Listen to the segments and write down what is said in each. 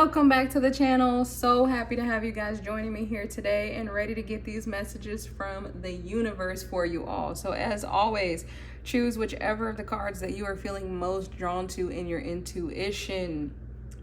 Welcome back to the channel. So happy to have you guys joining me here today and ready to get these messages from the universe for you all. So as always, choose whichever of the cards that you are feeling most drawn to in your intuition.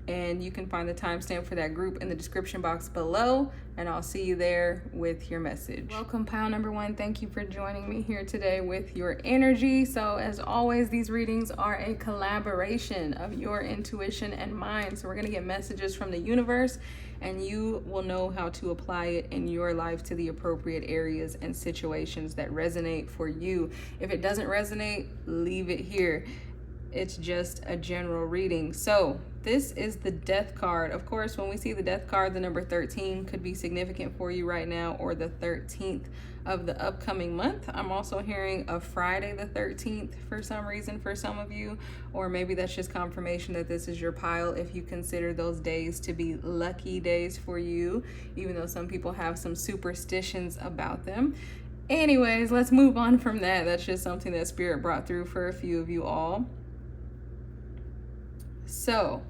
And you can find the timestamp for that group in the description box below, and I'll see you there with your message. Welcome, pile number one. Thank you for joining me here today with your energy. So as always, these readings are a collaboration of your intuition and mine. So we're going to get messages from the universe, and you will know how to apply it in your life to the appropriate areas and situations that resonate for you. If it doesn't resonate, leave it here. It's just a general reading. So this is the death card. Of course, when we see the death card, the number 13 could be significant for you right now, or the 13th of the upcoming month. I'm also hearing a Friday the 13th for some reason for some of you, or maybe that's just confirmation that this is your pile if you consider those days to be lucky days for you, even though some people have some superstitions about them. Anyways, let's move on from that. That's just something that Spirit brought through for a few of you all. So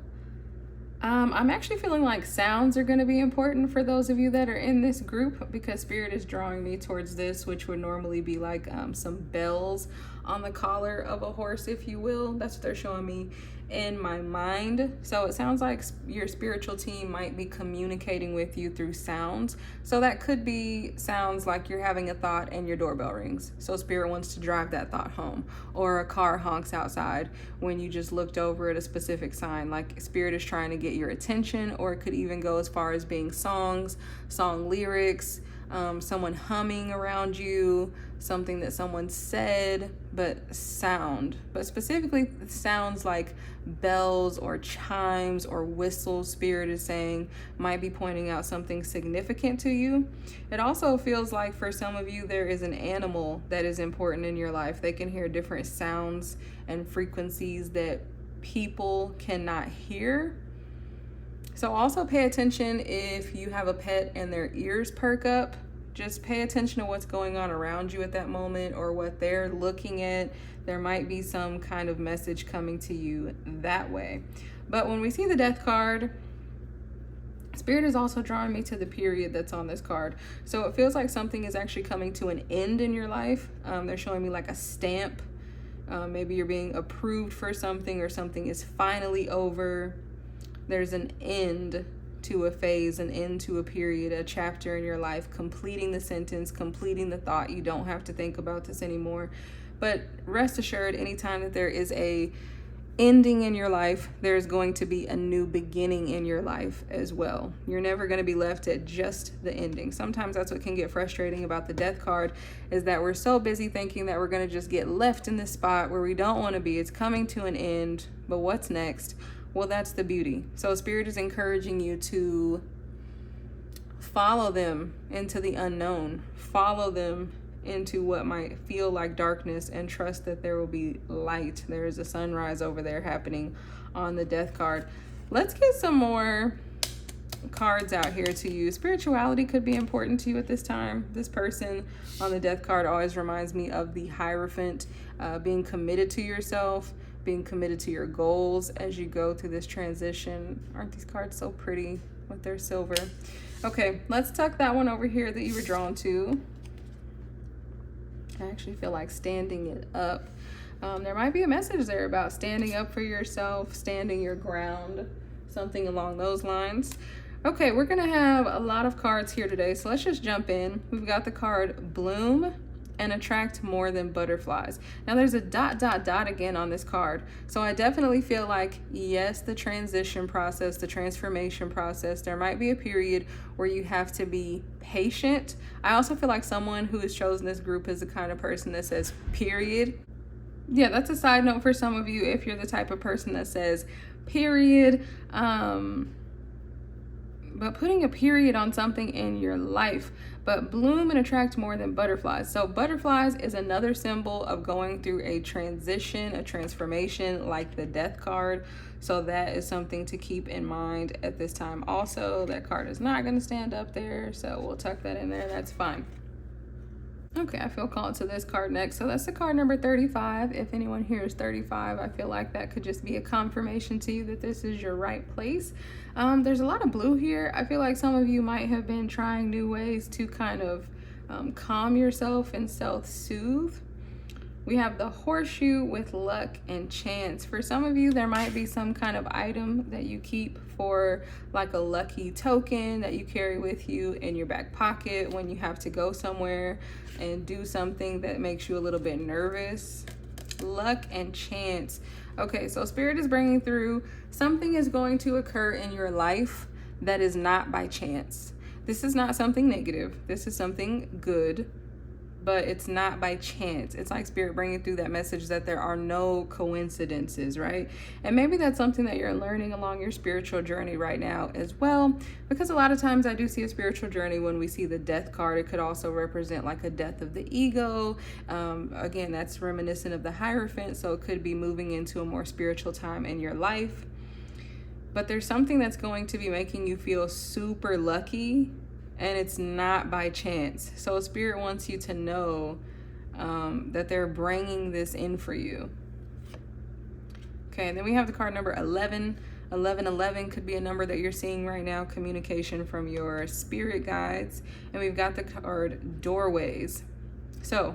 I'm actually feeling like sounds are going to be important for those of you that are in this group, because Spirit is drawing me towards this, which would normally be like some bells on the collar of a horse, if you will. That's what they're showing me in my mind. So it sounds like your spiritual team might be communicating with you through sounds. So that could be sounds like you're having a thought and your doorbell rings. So Spirit wants to drive that thought home, or a car honks outside when you just looked over at a specific sign. Like Spirit is trying to get your attention, or it could even go as far as being songs, song lyrics, someone humming around you, something that someone said, but sound. But specifically sounds like bells or chimes or whistles, Spirit is saying, might be pointing out something significant to you. It also feels like for some of you there is an animal that is important in your life. They can hear different sounds and frequencies that people cannot hear. So also pay attention if you have a pet and their ears perk up. Just pay attention to what's going on around you at that moment, or what they're looking at. There might be some kind of message coming to you that way. But when we see the death card, Spirit is also drawing me to the period that's on this card. So it feels like something is actually coming to an end in your life. They're showing me like a stamp. Maybe you're being approved for something, or something is finally over. There's an end to a phase, an end to a period, a chapter in your life, completing the sentence, completing the thought. You don't have to think about this anymore. But rest assured, anytime that there is a ending in your life, there's going to be a new beginning in your life as well. You're never going to be left at just the ending. Sometimes that's what can get frustrating about the death card, is that we're so busy thinking that we're going to just get left in this spot where we don't want to be. It's coming to an end, but what's next? Well, that's the beauty. So Spirit is encouraging you to follow them into the unknown. Follow them into what might feel like darkness, and trust that there will be light. There is a sunrise over there happening on the death card. Let's get some more cards out here to you. Spirituality could be important to you at this time. This person on the death card always reminds me of the Hierophant, being committed to yourself, being committed to your goals as you go through this transition. Aren't these cards so pretty with their silver? Okay, let's tuck that one over here that you were drawn to. I actually feel like standing it up. There might be a message there about standing up for yourself, standing your ground, something along those lines. Okay, we're gonna have a lot of cards here today, so let's just jump in. We've got the card Bloom and Attract More Than Butterflies. Now there's a ... again on this card. So I definitely feel like, yes, the transition process, the transformation process, there might be a period where you have to be patient. I also feel like someone who has chosen this group is the kind of person that says period. Yeah, that's a side note for some of you if you're the type of person that says period. But putting a period on something in your life. But bloom and attract more than butterflies. So butterflies is another symbol of going through a transition, a transformation, like the death card. So that is something to keep in mind at this time. Also, that card is not going to stand up there, so we'll tuck that in there. That's fine. Okay, I feel called to this card next. So that's the card number 35. If anyone here is 35, I feel like that could just be a confirmation to you that this is your right place. There's a lot of blue here. I feel like some of you might have been trying new ways to kind of calm yourself and self-soothe. We have the horseshoe with luck and chance. For some of you, there might be some kind of item that you keep for like a lucky token that you carry with you in your back pocket when you have to go somewhere and do something that makes you a little bit nervous. Luck and chance. Okay, so Spirit is bringing through something is going to occur in your life that is not by chance. This is not something negative. This is something good, but it's not by chance. It's like Spirit bringing through that message that there are no coincidences, right? And maybe that's something that you're learning along your spiritual journey right now as well, because a lot of times I do see a spiritual journey when we see the death card. It could also represent like a death of the ego. Again, that's reminiscent of the Hierophant, so it could be moving into a more spiritual time in your life. But there's something that's going to be making you feel super lucky, and it's not by chance. So Spirit wants you to know that they're bringing this in for you. Okay, and then we have the card number 11. 1111 could be a number that you're seeing right now, communication from your spirit guides. And we've got the card doorways. So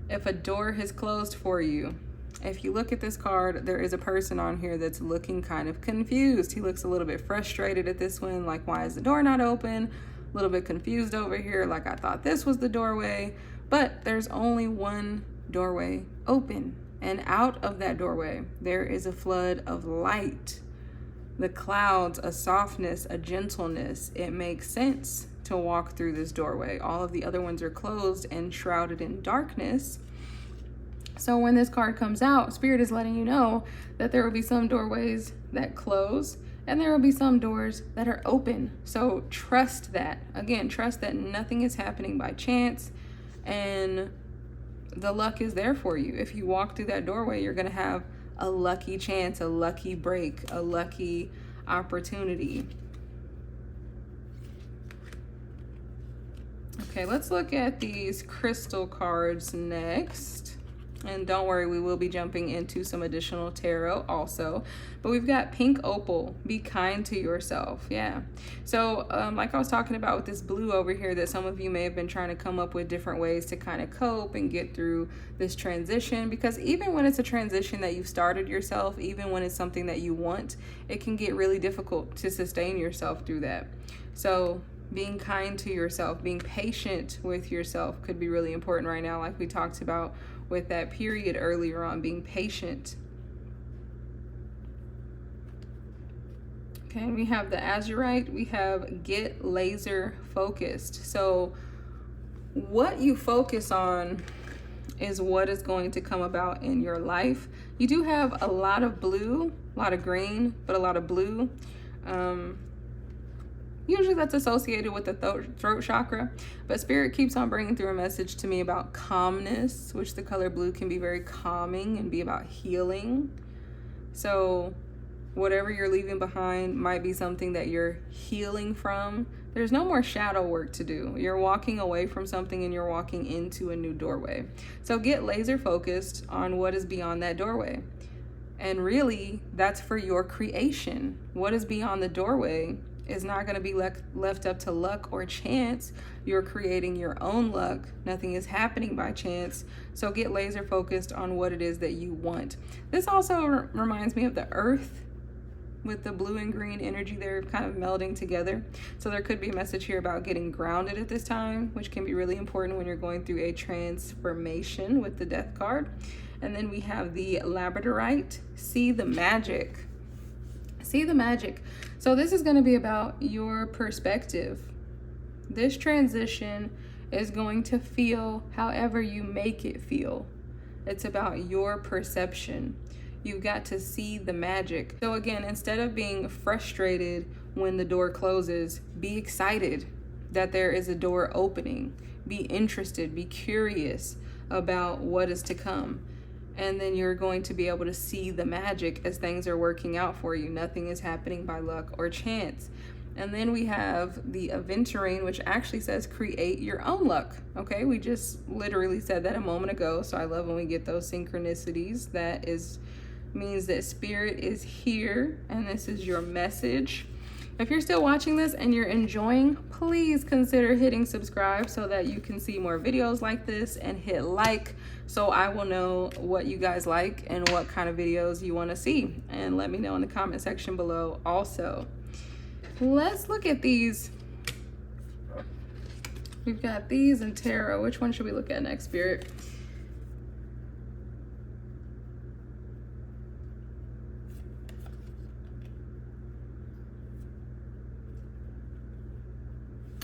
if a door has closed for you, if you look at this card, there is a person on here that's looking kind of confused. He looks a little bit frustrated at this one, like, why is the door not open? A little bit confused over here, like I thought this was the doorway, but there's only one doorway open, and out of that doorway there is a flood of light. The clouds, a softness, a gentleness. It makes sense to walk through this doorway. All of the other ones are closed and shrouded in darkness. So when this card comes out, Spirit is letting you know that there will be some doorways that close and there will be some doors that are open. So trust that. Again, trust that nothing is happening by chance, and the luck is there for you. If you walk through that doorway, you're going to have a lucky chance, a lucky break, a lucky opportunity. Okay, let's look at these crystal cards next. And don't worry, we will be jumping into some additional tarot also. But we've got pink opal, be kind to yourself. Yeah. So like I was talking about with this blue over here, that some of you may have been trying to come up with different ways to kind of cope and get through this transition. Because even when it's a transition that you've started yourself, even when it's something that you want, it can get really difficult to sustain yourself through that. So being kind to yourself, being patient with yourself could be really important right now, like we talked about with that period earlier on, being patient. Okay, and we have the azurite, we have get laser focused. So what you focus on is what is going to come about in your life. You do have a lot of blue, a lot of green, but a lot of blue. Usually that's associated with the throat chakra, but Spirit keeps on bringing through a message to me about calmness, which the color blue can be very calming and be about healing. So whatever you're leaving behind might be something that you're healing from. There's no more shadow work to do. You're walking away from something and you're walking into a new doorway. So get laser focused on what is beyond that doorway. And really, that's for your creation. What is beyond the doorway is not going to be left up to luck or chance. You're creating your own luck. Nothing is happening by chance. So get laser focused on what it is that you want. This also reminds me of the earth with the blue and green energy. They're kind of melding together. So there could be a message here about getting grounded at this time, which can be really important when you're going through a transformation with the death card. And then we have the labradorite, see the magic. See the magic. So this is going to be about your perspective. This transition is going to feel however you make it feel. It's about your perception. You've got to see the magic. So again, instead of being frustrated when the door closes, be excited that there is a door opening. Be interested, be curious about what is to come. And then you're going to be able to see the magic as things are working out for you. Nothing is happening by luck or chance. And then we have the aventurine, which actually says create your own luck. Okay, we just literally said that a moment ago. So I love when we get those synchronicities. That means that spirit is here and this is your message. If you're still watching this and you're enjoying, please consider hitting subscribe so that you can see more videos like this, and hit like so I will know what you guys like and what kind of videos you want to see. And let me know in the comment section below also. Let's look at these. We've got these and tarot. Which one should we look at next, Spirit?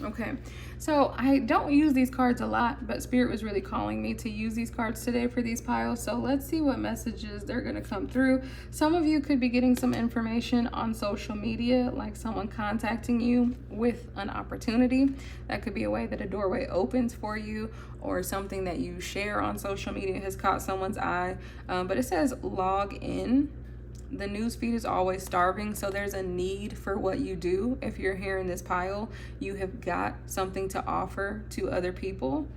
Okay, so I don't use these cards a lot, but Spirit was really calling me to use these cards today for these piles. So let's see what messages they're going to come through. Some of you could be getting some information on social media, like someone contacting you with an opportunity. That could be a way that a doorway opens for you, or something that you share on social media has caught someone's eye. But it says log in. The news feed is always starving, so there's a need for what you do. If you're here in this pile, you have got something to offer to other people.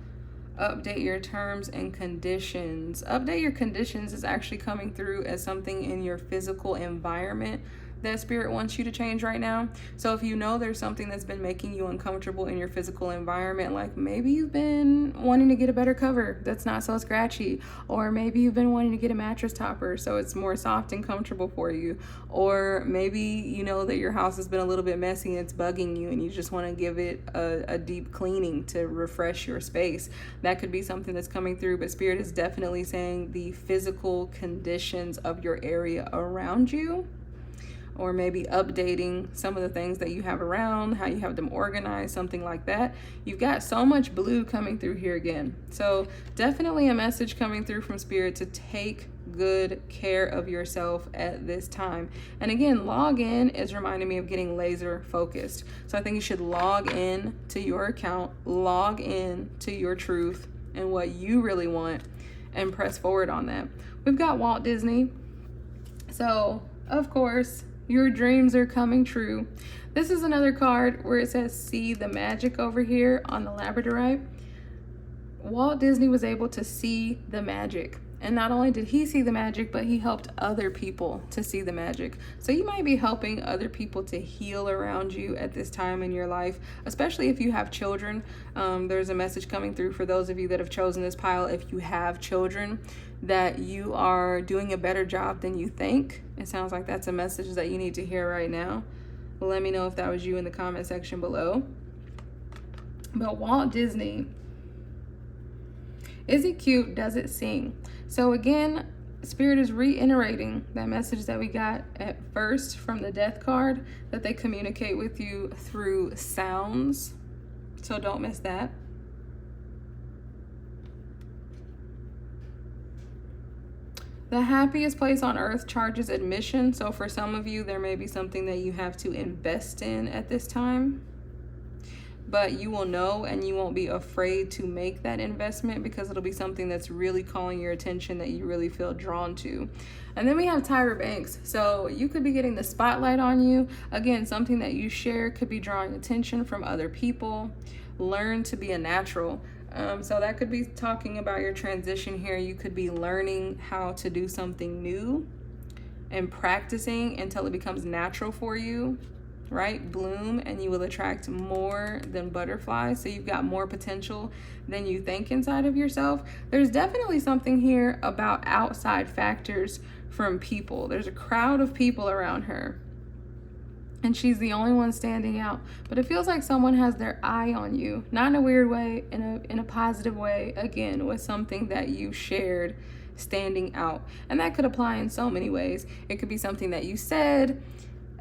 Update your terms and conditions. Update your conditions is actually coming through as something in your physical environment that Spirit wants you to change right now. So if you know there's something that's been making you uncomfortable in your physical environment, like maybe you've been wanting to get a better cover that's not so scratchy, or maybe you've been wanting to get a mattress topper so it's more soft and comfortable for you, or maybe you know that your house has been a little bit messy and it's bugging you and you just want to give it a deep cleaning to refresh your space. That could be something that's coming through, but Spirit is definitely saying the physical conditions of your area around you, or maybe updating some of the things that you have around, how you have them organized, something like that. You've got so much blue coming through here again. So definitely a message coming through from Spirit to take good care of yourself at this time. And again, log in is reminding me of getting laser focused. So I think you should log in to your account, log in to your truth and what you really want, and press forward on that. We've got Walt Disney. So of course, your dreams are coming true. This is another card where it says see the magic over here on the labradorite. Walt Disney was able to see the magic. And not only did he see the magic, but he helped other people to see the magic. So you might be helping other people to heal around you at this time in your life, especially if you have children. There's a message coming through for those of you that have chosen this pile. If you have children, that you are doing a better job than you think. It sounds like that's a message that you need to hear right now. Let me know if that was you in the comment section below. But Walt Disney, is he cute? Does it sing? So again, Spirit is reiterating that message that we got at first from the Death card, that they communicate with you through sounds. So don't miss that. The happiest place on earth charges admission. So for some of you, there may be something that you have to invest in at this time. But you will know and you won't be afraid to make that investment, because it'll be something that's really calling your attention, that you really feel drawn to. And then we have Tyra Banks. So you could be getting the spotlight on you. Again, something that you share could be drawing attention from other people. Learn to be a natural. So that could be talking about your transition here. You could be learning how to do something new and practicing until it becomes natural for you. Right? Bloom, and you will attract more than butterflies. So you've got more potential than you think inside of yourself. There's definitely something here about outside factors from people. There's a crowd of people around her, and she's the only one standing out. But it feels like someone has their eye on you, not in a weird way, in a positive way, again, with something that you shared standing out. And that could apply in so many ways. It could be something that you said.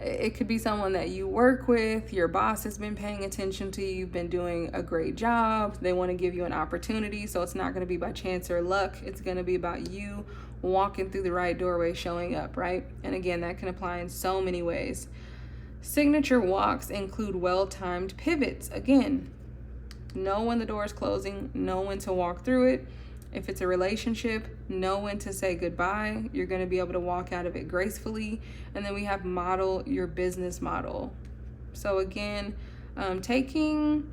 It could be someone that you work with. Your boss has been paying attention to you. You've been doing a great job. They want to give you an opportunity. So it's not going to be by chance or luck. It's going to be about you walking through the right doorway, showing up, right? And again, that can apply in so many ways. Signature walks include well-timed pivots. Again, know when the door is closing, know when to walk through it. If it's a relationship, know when to say goodbye. You're going to be able to walk out of it gracefully. And then we have model your business model. So again, taking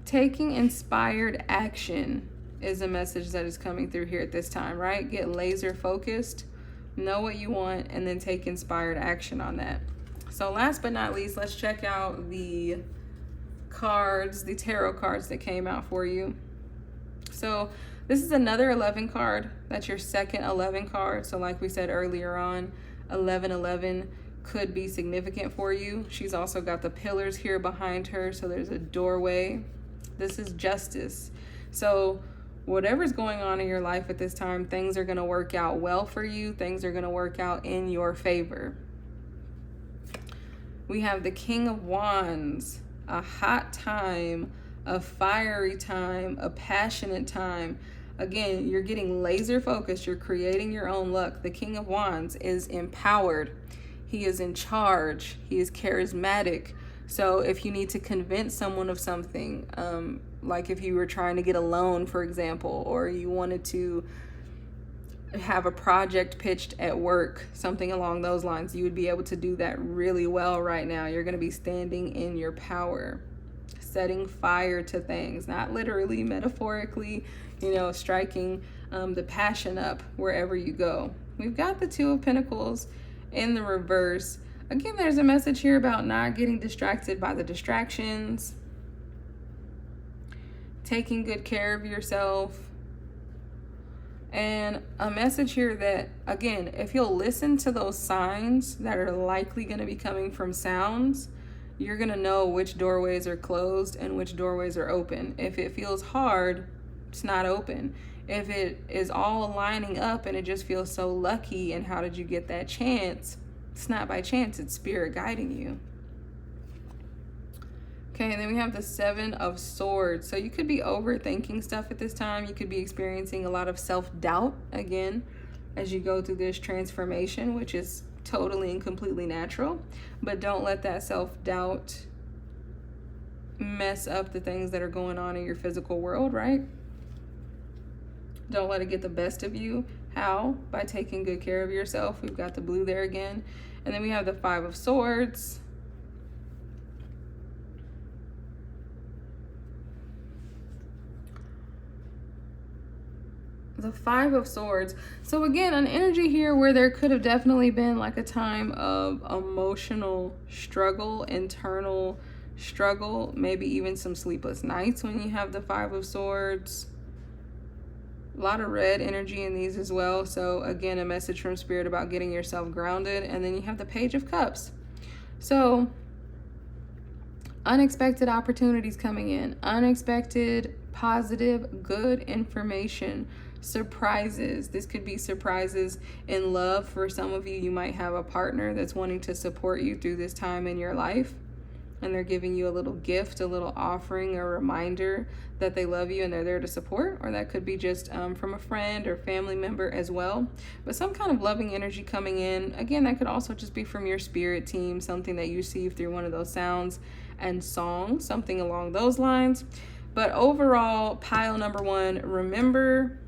inspired action is a message that is coming through here at this time, right? Get laser focused, know what you want, and then take inspired action on that. So last but not least, let's check out the cards, the tarot cards that came out for you. So this is another 11 card. That's your second 11 card. So like we said earlier on, 1111 could be significant for you. She's also got the pillars here behind her. So there's a doorway. This is justice. So whatever's going on in your life at this time, things are going to work out well for you. Things are going to work out in your favor. We have the King of Wands, a hot time, a fiery time, a passionate time. Again, you're getting laser focused. You're creating your own luck. The King of Wands is empowered. He is in charge. He is charismatic. So if you need to convince someone of something, like if you were trying to get a loan, for example, or you wanted to have a project pitched at work, something along those lines, you would be able to do that really well right now. You're going to be standing in your power, setting fire to things, not literally, metaphorically, striking the passion up wherever you go. We've got the Two of Pentacles in the reverse. Again, there's a message here about not getting distracted by the distractions, taking good care of yourself, and a message here that, again, if you'll listen to those signs that are likely going to be coming from sounds, you're going to know which doorways are closed and which doorways are open. If it feels hard, it's not open. If it is all lining up and it just feels so lucky, and how did you get that chance? It's not by chance, it's spirit guiding you. Okay, and then we have the Seven of Swords. So you could be overthinking stuff at this time. You could be experiencing a lot of self-doubt, again, as you go through this transformation, which is totally and completely natural. But don't let that self-doubt mess up the things that are going on in your physical world, right? Don't let it get the best of you. How? By taking good care of yourself. We've got the blue there again. And then we have the Five of Swords. The Five of Swords. So again, an energy here where there could have definitely been like a time of emotional struggle, internal struggle, maybe even some sleepless nights when you have the Five of Swords. A lot of red energy in these as well. So again, a message from Spirit about getting yourself grounded. And then you have the Page of Cups. So unexpected opportunities coming in, unexpected, positive, good information, surprises. This could be surprises in love. For some of you, you might have a partner that's wanting to support you through this time in your life, and they're giving you a little gift, a little offering, a reminder that they love you and they're there to support. Or that could be just from a friend or family member as well. But some kind of loving energy coming in. Again, that could also just be from your spirit team, something that you receive through one of those sounds and songs, something along those lines. But overall, pile number one, remember,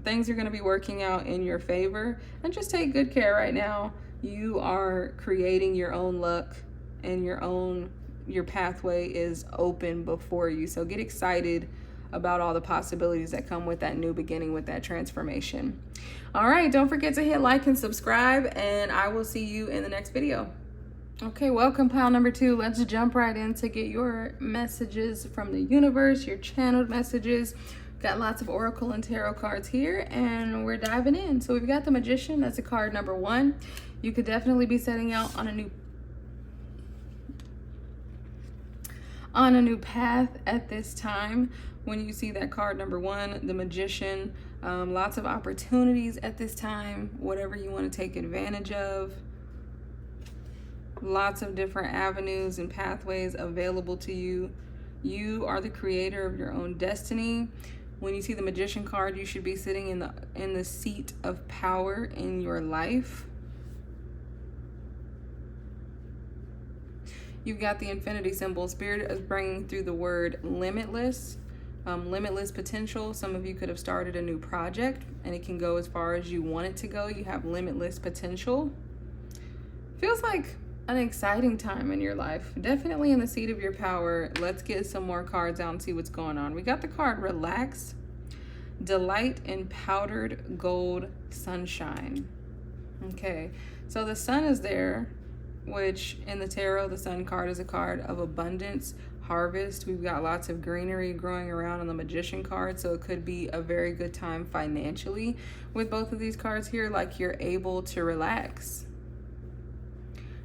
things are going to be working out in your favor, and just take good care right now. You are creating your own luck, and your pathway is open before you. So get excited about all the possibilities that come with that new beginning, with that transformation. All right, don't forget to hit like and subscribe, and I will see you in the next video. Okay, welcome pile number two. Let's jump right in to get your messages from the universe, your channeled messages. Got lots of oracle and tarot cards here, and we're diving in. So we've got the Magician. That's a card number one. You could definitely be setting out on a new path at this time. When you see that card number one, the Magician, lots of opportunities at this time, whatever you want to take advantage of. Lots of different avenues and pathways available to you. You are the creator of your own destiny. When you see the Magician card, you should be sitting in the seat of power in your life. You've got the infinity symbol. Spirit is bringing through the word limitless, limitless potential. Some of you could have started a new project, and it can go as far as you want it to go. You have limitless potential. Feels like an exciting time in your life. Definitely in the seat of your power. Let's get some more cards out and see what's going on. We got the card Relax, Delight in Powdered Gold Sunshine. Okay, so the sun is there, which in the tarot, the sun card is a card of abundance, harvest. We've got lots of greenery growing around on the magician card, so it could be a very good time financially with both of these cards here. Like, you're able to relax.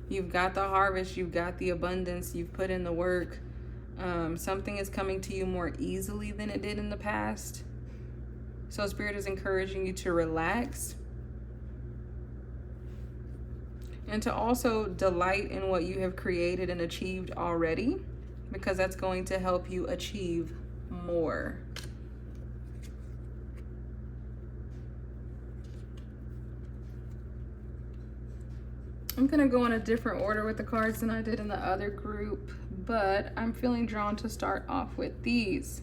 You've got the harvest, you've got the abundance, you've put in the work. Something is coming to you more easily than it did in the past. So Spirit is encouraging you to relax and to also delight in what you have created and achieved already, because that's going to help you achieve more. I'm going to go in a different order with the cards than I did in the other group, but I'm feeling drawn to start off with these.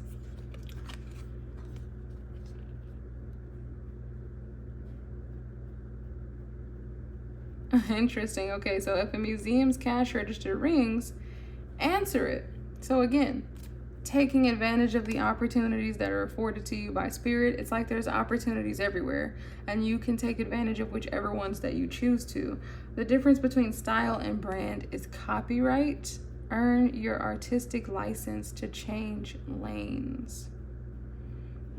Interesting. Okay, so if a museum's cash register rings, answer it. So again, taking advantage of the opportunities that are afforded to you by Spirit. It's like there's opportunities everywhere, and you can take advantage of whichever ones that you choose to. The difference between style and brand is copyright. Earn your artistic license to change lanes.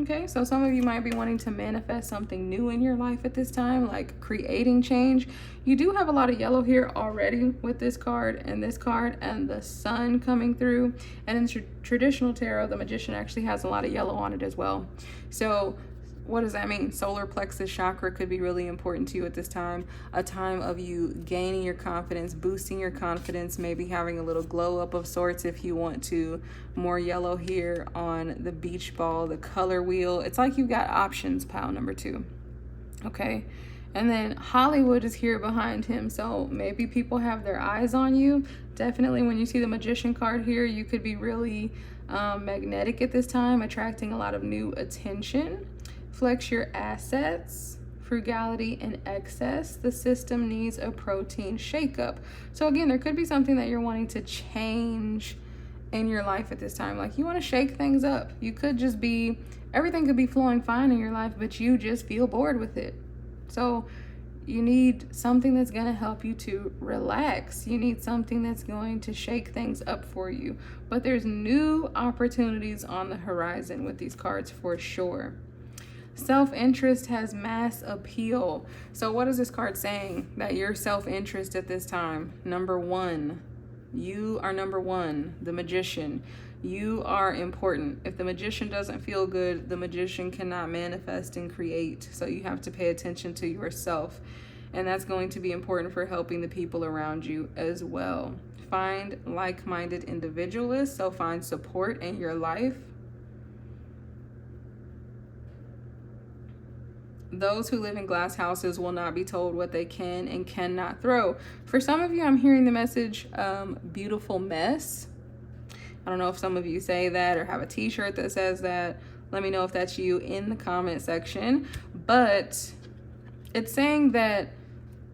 Okay, so some of you might be wanting to manifest something new in your life at this time, like creating change. You do have a lot of yellow here already with this card and the sun coming through. And in traditional tarot, the magician actually has a lot of yellow on it as well. So what does that mean? Solar plexus chakra could be really important to you at this time. A time of you gaining your confidence, boosting your confidence, maybe having a little glow up of sorts if you want to. More yellow here on the beach ball, the color wheel. It's like you've got options, pile number 2. Okay. And then Hollywood is here behind him. So maybe people have their eyes on you. Definitely when you see the magician card here, you could be really magnetic at this time, attracting a lot of new attention. Flex your assets, frugality and excess. The system needs a protein shakeup. So again, there could be something that you're wanting to change in your life at this time. Like, you want to shake things up. You could just be, everything could be flowing fine in your life, but you just feel bored with it. So you need something that's going to help you to relax. You need something that's going to shake things up for you. But there's new opportunities on the horizon with these cards for sure. Self-interest has mass appeal. So what is this card saying? That your self-interest at this time, number 1, you are number 1, the magician. You are important. If the magician doesn't feel good, the magician cannot manifest and create. So you have to pay attention to yourself. And that's going to be important for helping the people around you as well. Find like-minded individualists. So find support in your life. Those who live in glass houses will not be told what they can and cannot throw. For some of you, I'm hearing the message, beautiful mess. I don't know if some of you say that or have a t-shirt that says that. Let me know if that's you in the comment section. But it's saying that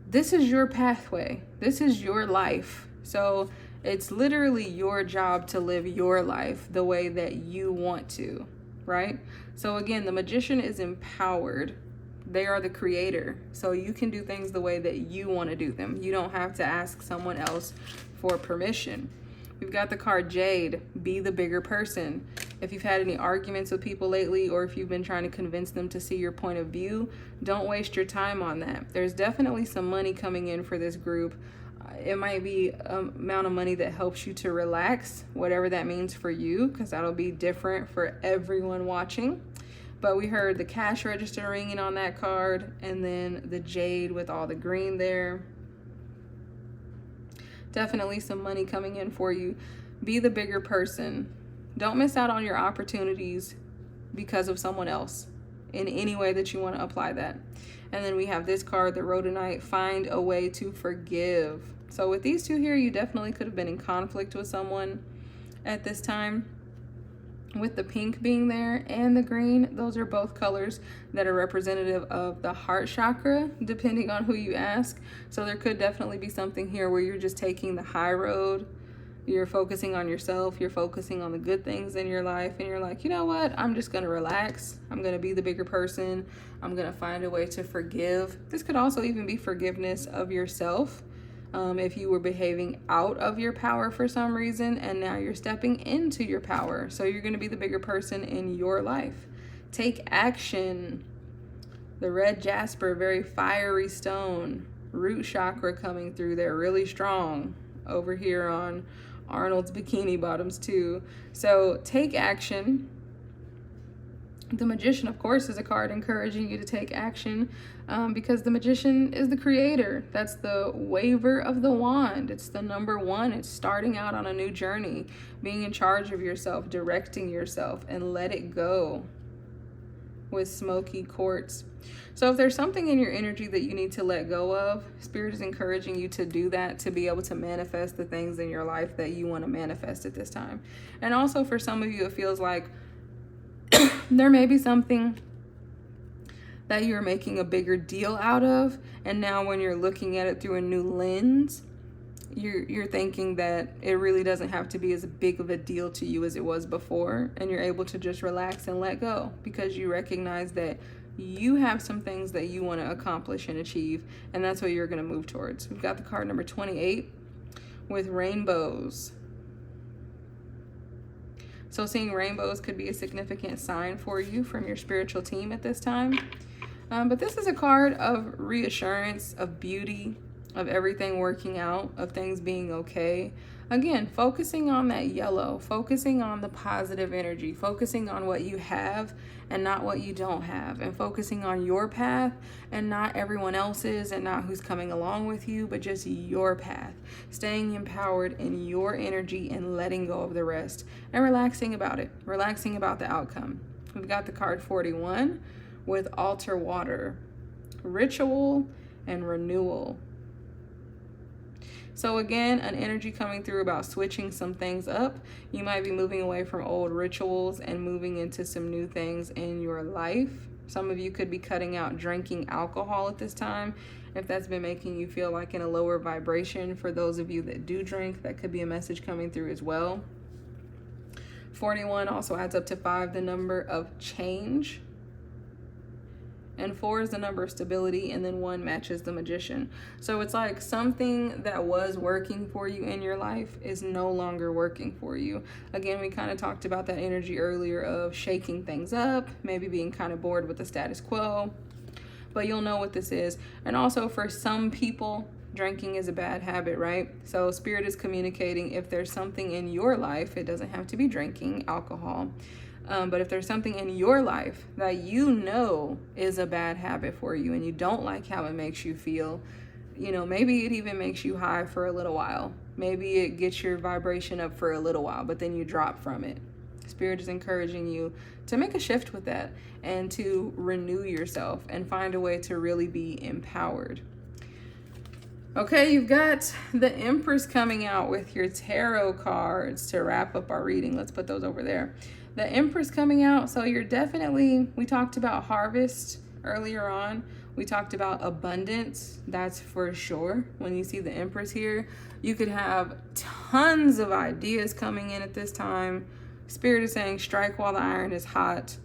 this is your pathway. This is your life. So it's literally your job to live your life the way that you want to, right? So again, the magician is empowered. They are the creator. So you can do things the way that you want to do them. You don't have to ask someone else for permission. We've got the card Jade, be the bigger person. If you've had any arguments with people lately, or if you've been trying to convince them to see your point of view, don't waste your time on that. There's definitely some money coming in for this group. It might be an amount of money that helps you to relax, whatever that means for you, because that'll be different for everyone watching. But we heard the cash register ringing on that card, and then the jade with all the green there. Definitely some money coming in for you. Be the bigger person. Don't miss out on your opportunities because of someone else in any way that you want to apply that. And then we have this card, the rhodonite, find a way to forgive. So with these two here, you definitely could have been in conflict with someone at this time. with the pink being there and the green, those are both colors that are representative of the heart chakra, depending on who you ask. So there could definitely be something here where you're just taking the high road. You're focusing on yourself, you're focusing on the good things in your life, and you're like, you know what, I'm just gonna relax. I'm gonna be the bigger person. I'm gonna find a way to forgive. This could also even be forgiveness of yourself. If you were behaving out of your power for some reason, and now you're stepping into your power. So you're gonna be the bigger person in your life. Take action. The red jasper, very fiery stone. Root chakra coming through there, really strong. Over here on Arnold's bikini bottoms too. So take action. The Magician, of course, is a card encouraging you to take action, because the Magician is the creator. That's the waver of the wand. It's the number one. It's starting out on a new journey, being in charge of yourself, directing yourself, and let it go with smoky quartz. So if there's something in your energy that you need to let go of, Spirit is encouraging you to do that, to be able to manifest the things in your life that you want to manifest at this time. And also for some of you, it feels like there may be something that you're making a bigger deal out of, and now when you're looking at it through a new lens, you're thinking that it really doesn't have to be as big of a deal to you as it was before, and you're able to just relax and let go because you recognize that you have some things that you want to accomplish and achieve, and that's what you're going to move towards. We've got the card number 28 with rainbows. So seeing rainbows could be a significant sign for you from your spiritual team at this time. But this is a card of reassurance, of beauty, of everything working out, of things being okay. Again, focusing on that yellow, focusing on the positive energy, focusing on what you have and not what you don't have, and focusing on your path and not everyone else's, and not who's coming along with you, but just your path. Staying empowered in your energy and letting go of the rest, and relaxing about it, relaxing about the outcome. We've got the card 41 with altar water, ritual and renewal. So again, an energy coming through about switching some things up. You might be moving away from old rituals and moving into some new things in your life. Some of you could be cutting out drinking alcohol at this time, if that's been making you feel like in a lower vibration. For those of you that do drink, that could be a message coming through as well. 41 also adds up to 5, the number of change. And 4 is the number of stability, and then 1 matches the Magician. So it's like something that was working for you in your life is no longer working for you. Again, we kind of talked about that energy earlier of shaking things up, maybe being kind of bored with the status quo. But you'll know what this is. And also for some people, drinking is a bad habit, right? So Spirit is communicating if there's something in your life, it doesn't have to be drinking alcohol. But if there's something in your life that you know is a bad habit for you and you don't like how it makes you feel, you know, maybe it even makes you high for a little while. Maybe it gets your vibration up for a little while, but then you drop from it. Spirit is encouraging you to make a shift with that and to renew yourself and find a way to really be empowered. Okay, you've got the Empress coming out with your tarot cards to wrap up our reading. Let's put those over there. The Empress coming out, so you're definitely, we talked about harvest earlier on. We talked about abundance, that's for sure. When you see the Empress here, you could have tons of ideas coming in at this time. Spirit is saying strike while the iron is hot.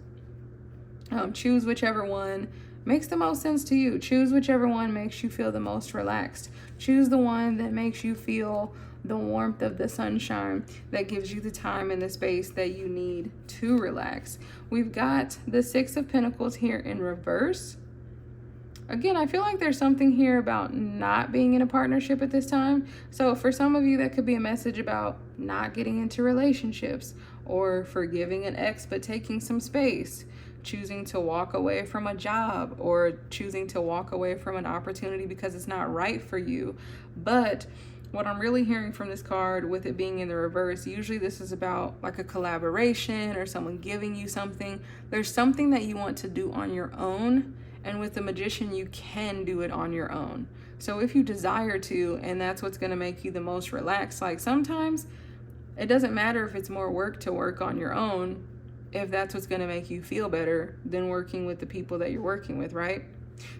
Choose whichever one makes the most sense to you. Choose whichever one makes you feel the most relaxed. Choose the one that makes you feel the warmth of the sunshine, that gives you the time and the space that you need to relax. We've got the 6 of Pentacles here in reverse. Again, I feel like there's something here about not being in a partnership at this time. So for some of you, that could be a message about not getting into relationships, or forgiving an ex but taking some space, choosing to walk away from a job, or choosing to walk away from an opportunity because it's not right for you. But what I'm really hearing from this card, with it being in the reverse, usually this is about like a collaboration or someone giving you something. There's something that you want to do on your own, and with the Magician, you can do it on your own. So if you desire to, and that's what's going to make you the most relaxed, like sometimes it doesn't matter if it's more work to work on your own. if that's what's going to make you feel better than working with the people that you're working with, right?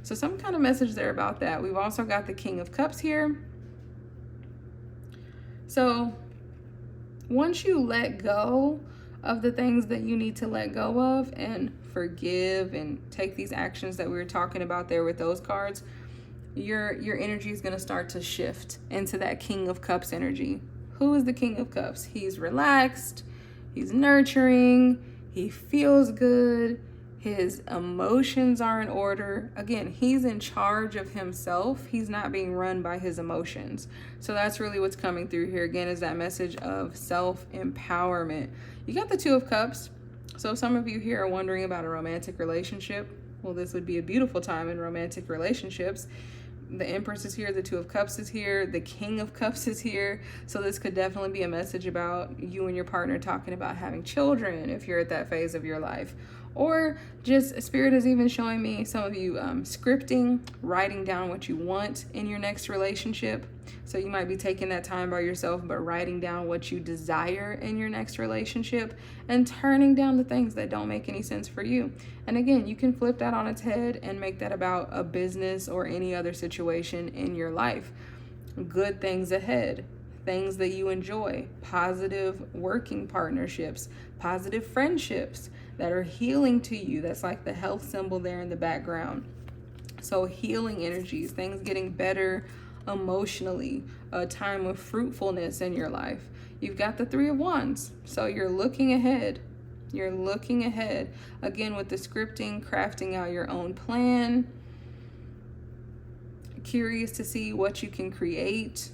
So some kind of message there about that. We've also got the King of Cups here. So once you let go of the things that you need to let go of and forgive and take these actions that we were talking about there with those cards, your energy is going to start to shift into that King of Cups energy. Who is the King of Cups? He's relaxed, he's nurturing, he feels good, his emotions are in order. Again, he's in charge of himself. He's not being run by his emotions. So that's really what's coming through here again, is that message of self-empowerment. You got the Two of Cups. So some of you here are wondering about a romantic relationship. Well, this would be a beautiful time in romantic relationships. The Empress is here, the Two of Cups is here, the King of Cups is here. So this could definitely be a message about you and your partner talking about having children if you're at that phase of your life. Or just Spirit is even showing me some of you scripting, writing down what you want in your next relationship. So you might be taking that time by yourself, but writing down what you desire in your next relationship and turning down the things that don't make any sense for you. And again, you can flip that on its head and make that about a business or any other situation in your life. Good things ahead, things that you enjoy, positive working partnerships, positive friendships that are healing to you. That's like the health symbol there in the background. So healing energies, things getting better emotionally, a time of fruitfulness in your life. You've got the Three of Wands. So you're looking ahead. You're looking ahead. Again, with the scripting, crafting out your own plan. Curious to see what you can create.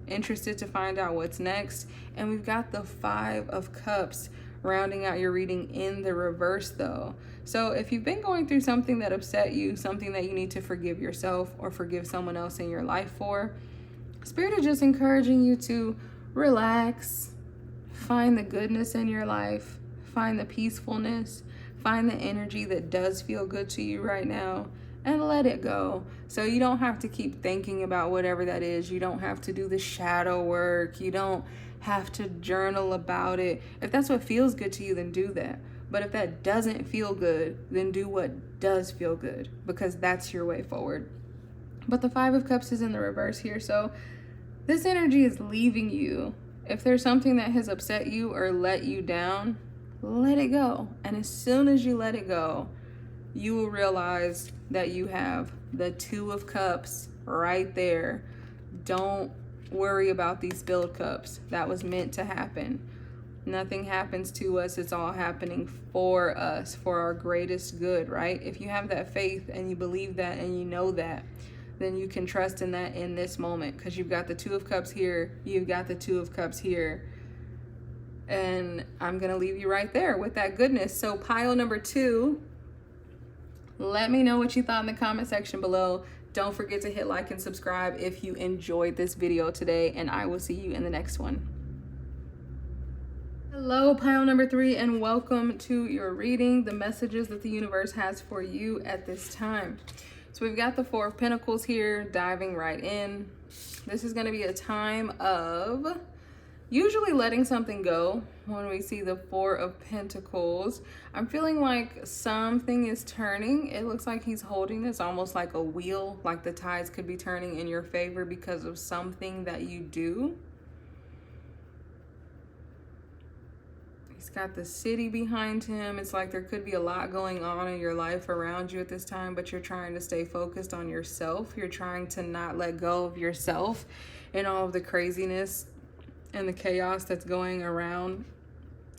Interested to find out what's next. And we've got the Five of Cups rounding out your reading in the reverse though. So if you've been going through something that upset you, something that you need to forgive yourself or forgive someone else in your life for, Spirit is just encouraging you to relax, find the goodness in your life, find the peacefulness, find the energy that does feel good to you right now, and let it go. So you don't have to keep thinking about whatever that is. You don't have to do the shadow work. You don't have to journal about it. If that's what feels good to you, then do that. But if that doesn't feel good, then do what does feel good, because that's your way forward. But the Five of Cups is in the reverse here. So this energy is leaving you. If there's something that has upset you or let you down, let it go. And as soon as you let it go, you will realize that you have the Two of Cups right there. Don't worry about these spilled cups. That was meant to happen. Nothing happens to us. It's all happening for us, for our greatest good, right? If you have that faith and you believe that and you know that, then you can trust in that in this moment, because you've got the Two of Cups here. You've got the Two of Cups here. And I'm going to leave you right there with that goodness. So pile number 2, let me know what you thought in the comment section below. Don't forget to hit like and subscribe if you enjoyed this video today, and I will see you in the next one. Hello, pile number 3, and welcome to your reading, the messages that the universe has for you at this time. So we've got the Four of Pentacles here, diving right in. This is going to be a time of usually letting something go. When we see the Four of Pentacles, I'm feeling like something is turning. It looks like he's holding this almost like a wheel, like the tides could be turning in your favor because of something that you do. He's got the City behind him. It's like there could be a lot going on in your life around you at this time, but you're trying to stay focused on yourself. You're trying to not let go of yourself and all of the craziness and the chaos that's going around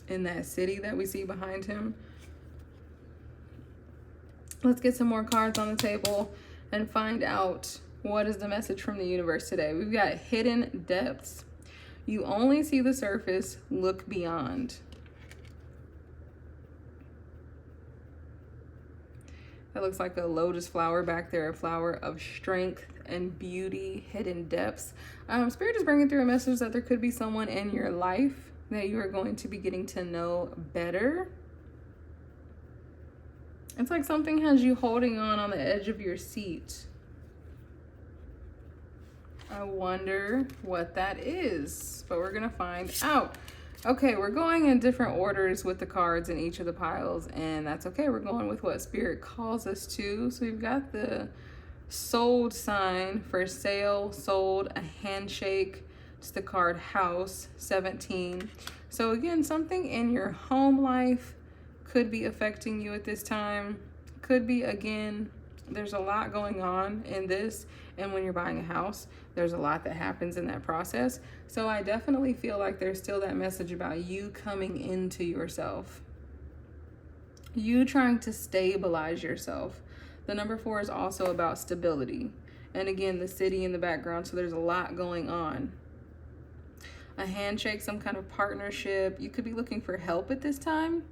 in that city that we see behind him. Let's get some more cards on the table and find out what is the message from the universe today. We've got hidden depths. You only see the surface, look beyond. That looks like a lotus flower back there, a flower of strength and beauty, hidden depths. Spirit is bringing through a message that there could be someone in your life that you are going to be getting to know better. It's like something has you holding on the edge of your seat. I wonder what that is, but we're gonna find out. Okay, we're going in different orders with the cards in each of the piles, and that's okay. We're going with what Spirit calls us to. So we've got the sold sign for sale, sold, a handshake. It's the card house, 17. So again, something in your home life could be affecting you at this time. Could be, again, there's a lot going on in this. And when you're buying a house, there's a lot that happens in that process. So I definitely feel like there's still that message about you coming into yourself. You trying to stabilize yourself. The number 4 is also about stability. And again, the city in the background, so there's a lot going on. A handshake, some kind of partnership. You could be looking for help at this time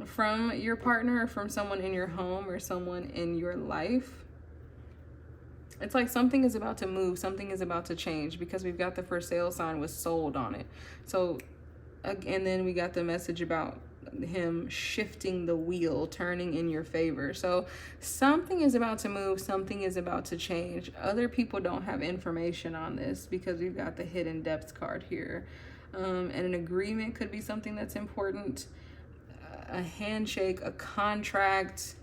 from your partner or from someone in your home or someone in your life. It's like something is about to move, something is about to change, because we've got the for sale sign with sold on it. So, and then we got the message about him shifting the wheel, turning in your favor. So something is about to move, something is about to change. Other people don't have information on this because we've got the hidden depths card here. And an agreement could be something that's important. A handshake, a contract,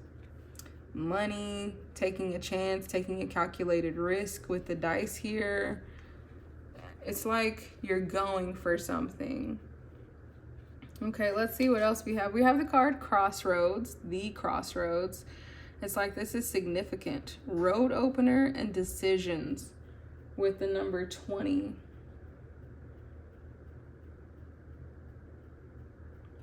money, taking a chance, taking a calculated risk with the dice here. It's like you're going for something. Okay, let's see what else we have. We have the card crossroads, the crossroads. It's like this is significant. Road opener and decisions with the number 20.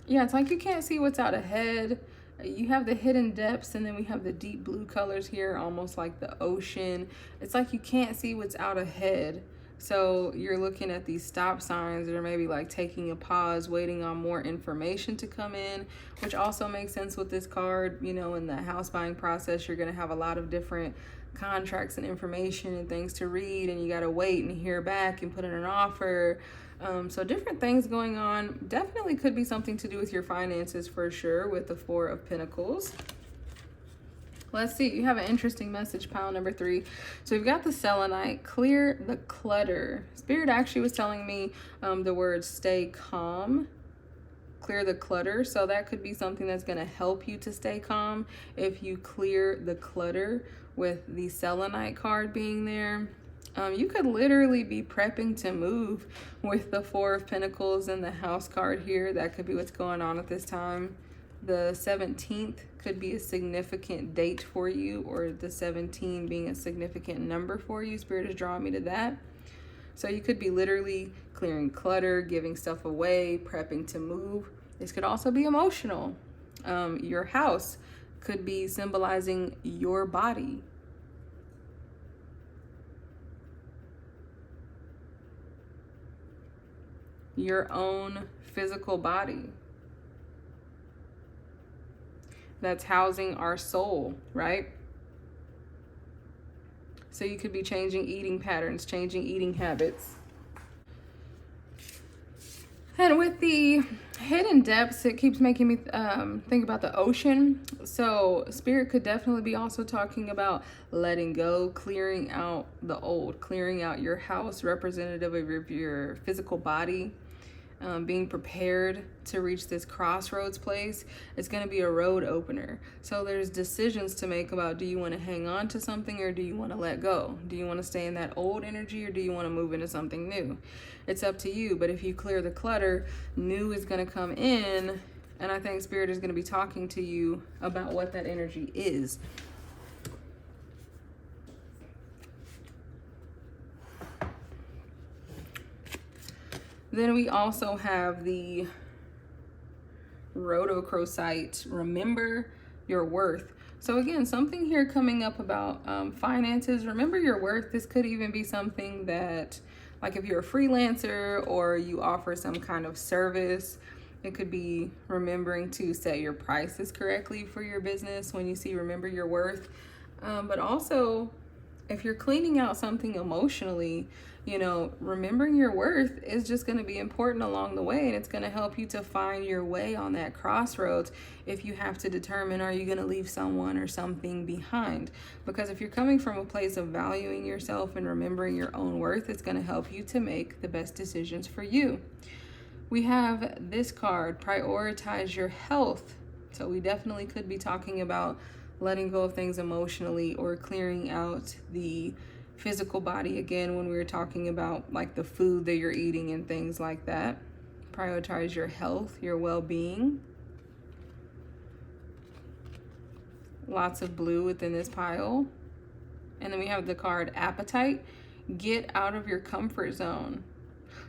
Yeah, it's like you can't see what's out ahead. You have the hidden depths, and then we have the deep blue colors here, almost like the ocean. It's like you can't see what's out ahead. So you're looking at these stop signs that are maybe like taking a pause, waiting on more information to come in, which also makes sense with this card. You know, in the house buying process, you're going to have a lot of different contracts and information and things to read, and you got to wait and hear back and put in an offer. So different things going on. Definitely could be something to do with your finances for sure with the 4 of Pentacles. Let's see, you have an interesting message, pile number 3. So we've got the selenite, clear the clutter. Spirit actually was telling me the word stay calm, clear the clutter. So that could be something that's going to help you to stay calm if you clear the clutter with the selenite card being there. You could literally be prepping to move with the 4 of Pentacles and the house card here. That could be what's going on at this time. The 17th could be a significant date for you, or the 17 being a significant number for you. Spirit is drawing me to that. So you could be literally clearing clutter, giving stuff away, prepping to move. This could also be emotional. Your house could be symbolizing your body. Your own physical body that's housing our soul, right? So you could be changing eating patterns, changing eating habits. And with the hidden depths, it keeps making me think about the ocean. So Spirit could definitely be also talking about letting go, clearing out the old, clearing out your house, representative of your physical body. Being prepared to reach this crossroads place. It's going to be a road opener. So there's decisions to make about, do you want to hang on to something or do you want to let go? Do you want to stay in that old energy or do you want to move into something new? It's up to you. But if you clear the clutter, new is going to come in. And I think Spirit is going to be talking to you about what that energy is. Then we also have the rhodochrosite, remember your worth. So again, something here coming up about finances. Remember your worth. This could even be something that, like if you're a freelancer or you offer some kind of service, it could be remembering to set your prices correctly for your business when you see remember your worth. But also, if you're cleaning out something emotionally, you know, remembering your worth is just going to be important along the way, and it's going to help you to find your way on that crossroads if you have to determine, are you going to leave someone or something behind? Because if you're coming from a place of valuing yourself and remembering your own worth, it's going to help you to make the best decisions for you. We have this card, prioritize your health. So we definitely could be talking about letting go of things emotionally or clearing out the physical body again when we were talking about like the food that you're eating and things like that. Prioritize your health, your well-being. Lots of blue within this pile. And then we have the card appetite. Get out of your comfort zone.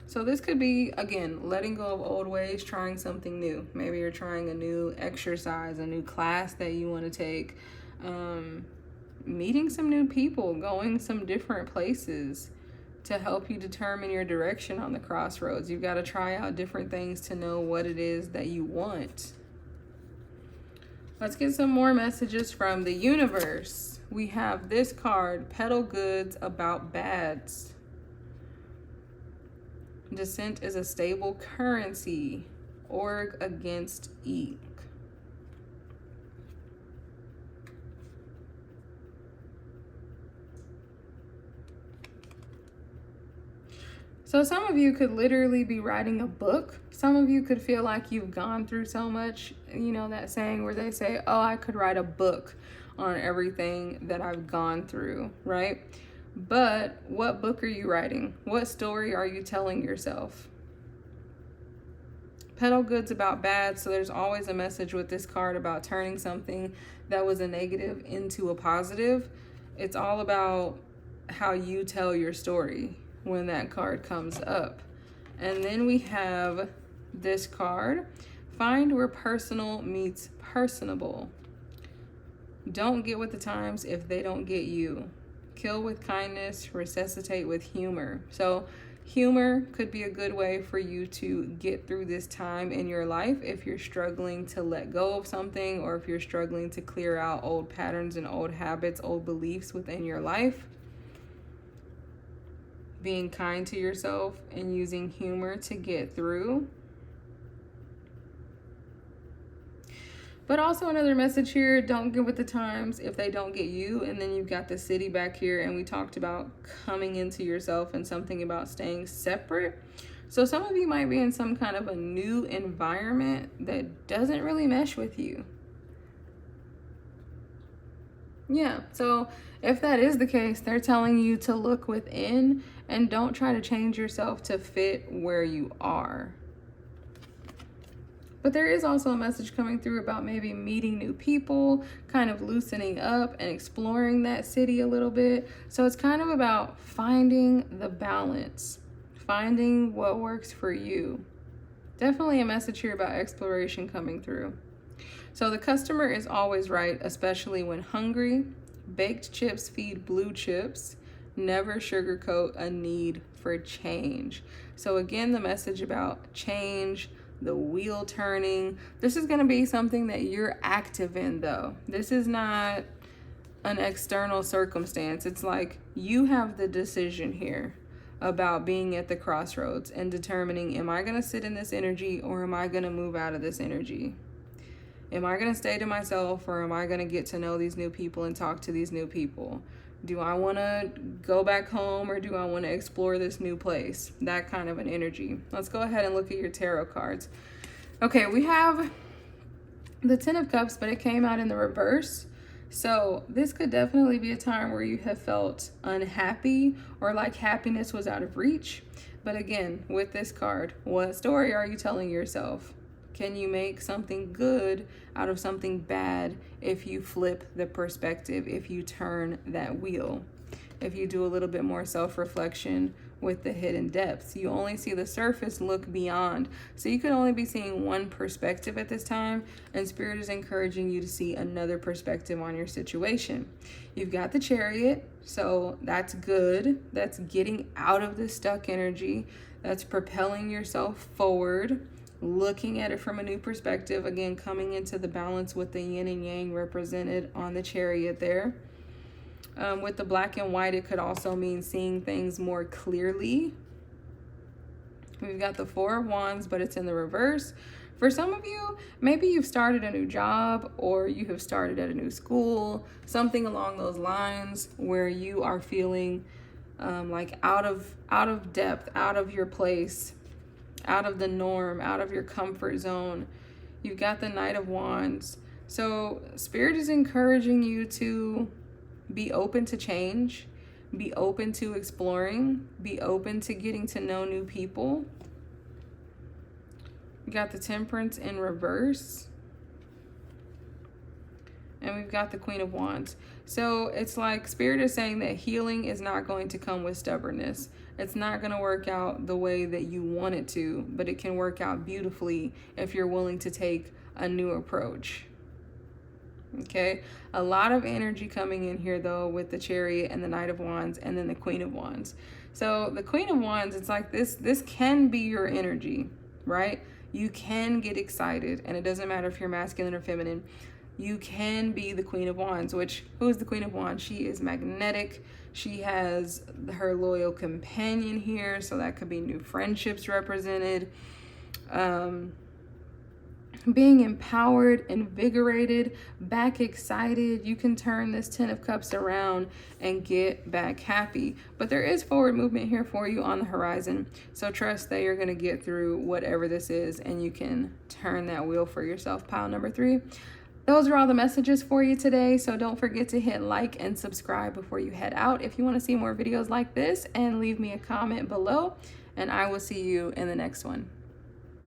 So this could be, again, letting go of old ways, trying something new. Maybe you're trying a new exercise, a new class that you want to take, meeting some new people, going some different places to help you determine your direction on the crossroads. You've got to try out different things to know what it is that you want. Let's get some more messages from the universe. We have this card, peddle goods about bads. Dissent is a stable currency. Org against ink. So some of you could literally be writing a book. Some of you could feel like you've gone through so much. You know that saying where they say, oh, I could write a book on everything that I've gone through, right? But what book are you writing? What story are you telling yourself? Peddle goods about bad. So there's always a message with this card about turning something that was a negative into a positive. It's all about how you tell your story when that card comes up. And then we have this card, find where personal meets personable. Don't get with the times if they don't get you. Kill with kindness, resuscitate with humor. So humor could be a good way for you to get through this time in your life if you're struggling to let go of something, or if you're struggling to clear out old patterns and old habits, old beliefs within your life. Being kind to yourself and using humor to get through. But also another message here, don't get with the times if they don't get you. And then you've got the city back here, and we talked about coming into yourself and something about staying separate. So some of you might be in some kind of a new environment that doesn't really mesh with you. Yeah, so if that is the case, they're telling you to look within and don't try to change yourself to fit where you are. But there is also a message coming through about maybe meeting new people, kind of loosening up and exploring that city a little bit. So it's kind of about finding the balance, finding what works for you. Definitely a message here about exploration coming through. So the customer is always right, especially when hungry. Baked chips feed blue chips. Never sugarcoat a need for change. So again, the message about change, the wheel turning. This is going to be something that you're active in, though. This is not an external circumstance. It's like you have the decision here about being at the crossroads and determining, am I going to sit in this energy or am I going to move out of this energy? Am I going to stay to myself or am I going to get to know these new people and talk to these new people? Do I want to go back home or do I want to explore this new place? That kind of an energy. Let's go ahead and look at your tarot cards. Okay, we have the Ten of Cups, but it came out in the reverse. So this could definitely be a time where you have felt unhappy or like happiness was out of reach. But again, with this card, what story are you telling yourself? Can you make something good out of something bad if you flip the perspective, if you turn that wheel, if you do a little bit more self-reflection with the hidden depths? You only see the surface, look beyond. So you could only be seeing one perspective at this time, and Spirit is encouraging you to see another perspective on your situation. You've got the Chariot, so that's good. That's getting out of the stuck energy. That's propelling yourself forward. Looking at it from a new perspective, again, coming into the balance with the yin and yang represented on the Chariot there. With the black and white, it could also mean seeing things more clearly. We've got the Four of Wands, but it's in the reverse. For some of you, maybe you've started a new job or you have started at a new school, something along those lines where you are feeling like out of depth, out of your place, out of the norm, out of your comfort zone. You've got the Knight of Wands. So Spirit is encouraging you to be open to change, be open to exploring, be open to getting to know new people. We got the Temperance in reverse. And we've got the Queen of Wands. So it's like Spirit is saying that healing is not going to come with stubbornness. It's not going to work out the way that you want it to, but it can work out beautifully if you're willing to take a new approach. Okay, a lot of energy coming in here though with the Chariot and the Knight of Wands and then the Queen of Wands. So the Queen of Wands, it's like this can be your energy, right? You can get excited, and it doesn't matter if you're masculine or feminine. You can be the Queen of Wands, which, who is the Queen of Wands? She is magnetic. She has her loyal companion here, so that could be new friendships represented. Being empowered, invigorated, back excited. You can turn this 10 of Cups around and get back happy. But there is forward movement here for you on the horizon. So trust that you're going to get through whatever this is, and you can turn that wheel for yourself. Pile number 3. Those are all the messages for you today. So don't forget to hit like and subscribe before you head out if you want to see more videos like this, and leave me a comment below, and I will see you in the next one.